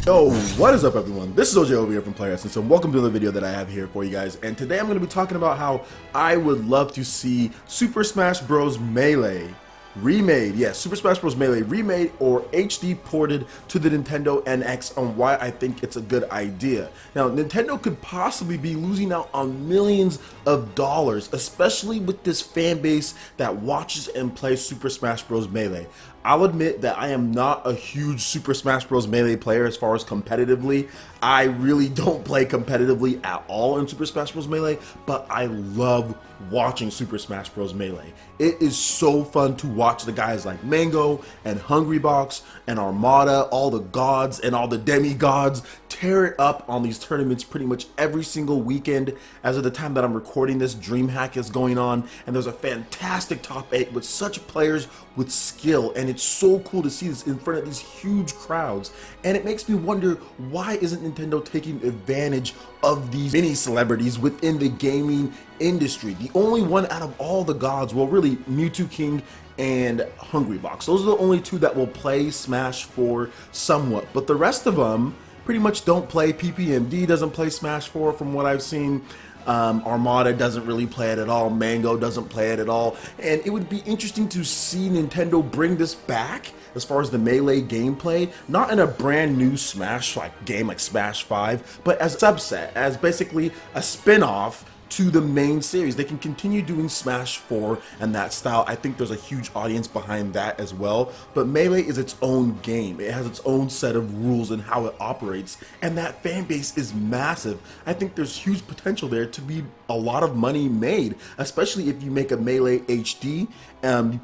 Yo, what is up everyone? This is OJ over here from PlayerEssence, and welcome to the video that I have here for you guys. And today I'm going to be talking about how I would love to see Super Smash Bros. Melee remade. Yes, Super Smash Bros. Melee remade or HD ported to the Nintendo NX, and why I think it's a good idea. Now, Nintendo could possibly be losing out on millions of dollars, especially with this fan base that watches and plays Super Smash Bros. Melee. I'll admit that I am not a huge Super Smash Bros. Melee player as far as competitively. I really don't play competitively at all in Super Smash Bros. Melee, but I love watching Super Smash Bros. Melee. It is so fun to watch the guys like Mango and Hungrybox and Armada, all the gods and all the demigods tear it up on these tournaments pretty much every single weekend. As of the time that I'm recording this, DreamHack is going on, and there's a fantastic top 8 with such players with skill, and it's so cool to see this in front of these huge crowds. And it makes me wonder, why isn't Nintendo taking advantage of these mini celebrities within the gaming industry? The only one out of all the gods, well really Mewtwo King and Hungrybox, those are the only two that will play Smash 4 somewhat, but the rest of them pretty much don't play. PPMD doesn't play Smash 4 from what I've seen. Armada doesn't really play it at all. Mango doesn't play it at all. And it would be interesting to see Nintendo bring this back as far as the Melee gameplay, not in a brand new Smash game like Smash 5, but as a subset, as basically a spin-off to the main series. They can continue doing Smash 4 and that style. I think there's a huge audience behind that as well, but Melee is its own game. It has its own set of rules and how it operates, and that fan base is massive. I think there's huge potential there to be a lot of money made, especially if you make a Melee HD.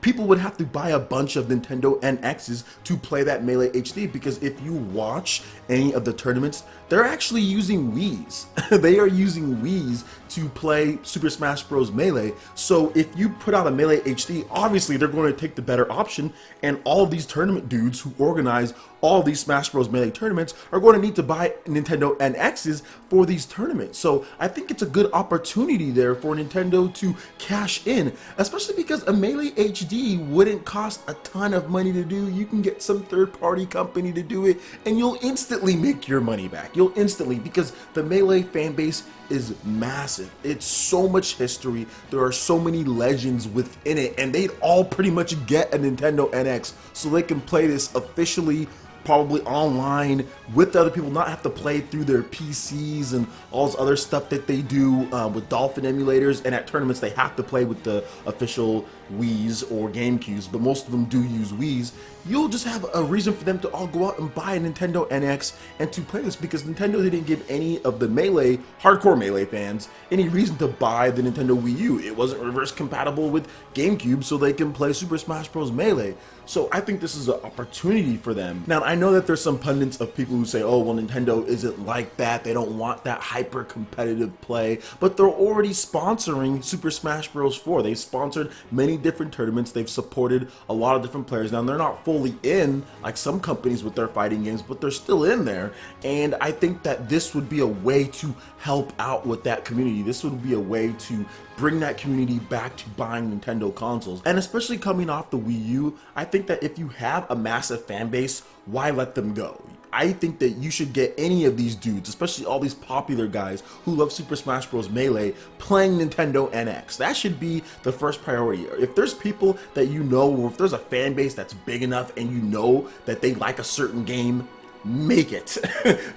People would have to buy a bunch of Nintendo NXs to play that Melee HD, because if you watch any of the tournaments, they're actually using Wii's. They are using Wii's to play Super Smash Bros. Melee. So if you put out a Melee HD, obviously they're going to take the better option, and all of these tournament dudes who organize all these Smash Bros. Melee tournaments are going to need to buy Nintendo NXs for these tournaments. So I think it's a good opportunity there for Nintendo to cash in, especially because a Melee HD wouldn't cost a ton of money to do. You can get some third-party company to do it, and you'll instantly make your money back. You'll instantly, because the Melee fan base is massive. It's so much history. There are so many legends within it, and they'd all pretty much get a Nintendo NX so they can play this officially, probably online with other people, not have to play through their PCs and all this other stuff that they do with Dolphin emulators. And at tournaments they have to play with the official Wii's or GameCubes, but most of them do use Wii's. You'll just have a reason for them to all go out and buy a Nintendo NX and to play this, because Nintendo didn't give any of the Melee, hardcore Melee fans, any reason to buy the Nintendo Wii U. It wasn't reverse compatible with GameCube, so they can play Super Smash Bros. Melee. So I think this is an opportunity for them. Now, I know that there's some pundits of people who say, oh, well, Nintendo isn't like that. They don't want that hyper competitive play, but they're already sponsoring Super Smash Bros. 4. They've sponsored many different tournaments. They've supported a lot of different players. Now, they're not fully in like some companies with their fighting games, but they're still in there. And I think that this would be a way to help out with that community. This would be a way to bring that community back to buying Nintendo consoles. And especially coming off the Wii U, I think that if you have a massive fan base, why let them go? I think that you should get any of these dudes, especially all these popular guys who love Super Smash Bros. Melee, playing Nintendo NX. That should be the first priority. If there's people that you know, or if there's a fan base that's big enough and you know that they like a certain game, make it.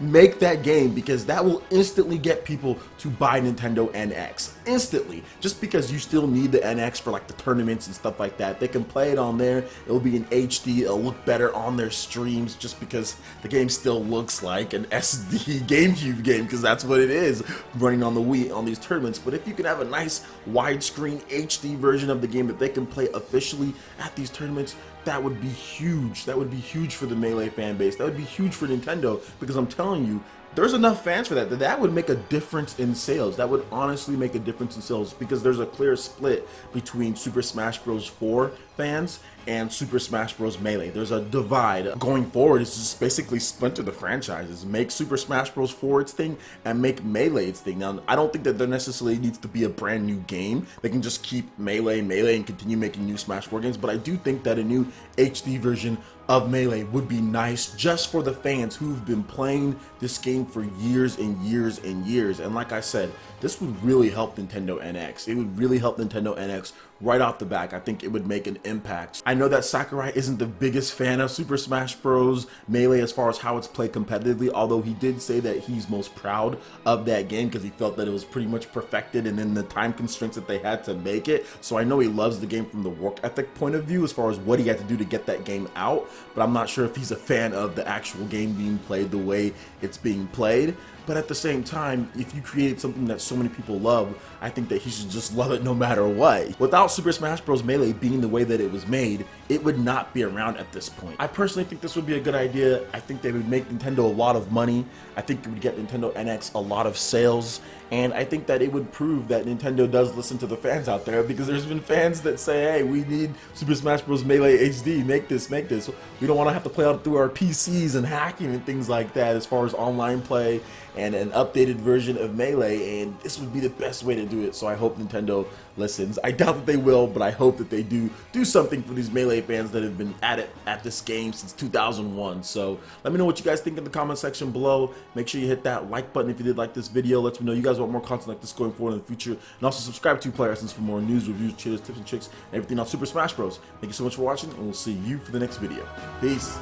Make that game, because that will instantly get people to buy Nintendo NX. Instantly. Just because you still need the NX for like the tournaments and stuff like that. They can play it on there. It'll be in HD. It'll look better on their streams, just because the game still looks like an SD GameCube game, because that's what it is running on the Wii on these tournaments. But if you can have a nice widescreen HD version of the game that they can play officially at these tournaments, that would be huge. That would be huge for the Melee fan base. That would be huge for Nintendo, because I'm telling you, there's enough fans for that. That would make a difference in sales. That would honestly make a difference in sales, because there's a clear split between Super Smash Bros. 4 fans and Super Smash Bros. Melee. There's a divide. Going forward, it's just basically splinter the franchises. Make Super Smash Bros. 4 its thing and make Melee its thing. Now, I don't think that there necessarily needs to be a brand new game. They can just keep Melee and continue making new Smash 4 games, but I do think that a new HD version of Melee would be nice just for the fans who've been playing this game for years and years and years. And like I said, this would really help Nintendo NX. It would really help Nintendo NX right off the back. I think it would make an impact. I know that Sakurai isn't the biggest fan of Super Smash Bros. Melee as far as how it's played competitively, although he did say that he's most proud of that game because he felt that it was pretty much perfected and in the time constraints that they had to make it. So I know he loves the game from the work ethic point of view as far as what he had to do to get that game out, but I'm not sure if he's a fan of the actual game being played the way it's being played. But at the same time, if you created something that so many people love, I think that he should just love it no matter what. Without Super Smash Bros. Melee being the way that it was made, it would not be around at this point. I personally think this would be a good idea. I think they would make Nintendo a lot of money. I think it would get Nintendo NX a lot of sales. And I think that it would prove that Nintendo does listen to the fans out there, because there's been fans that say, hey, we need Super Smash Bros. Melee HD, make this. We don't want to have to play out through our PCs and hacking and things like that as far as online play and an updated version of Melee, and this would be the best way to do it. So I hope Nintendo listens. I doubt that they will, but I hope that they do something for these Melee fans that have been at this game since 2001. So let me know what you guys think in the comment section below. Make sure you hit that like button if you did like this video. Let me know you guys want more content like this going forward in the future, and also subscribe to PlayerEssence for more news, reviews, cheers, tips and tricks, and everything on Super Smash Bros. Thank you so much for watching, and we'll see you for the next video. Peace.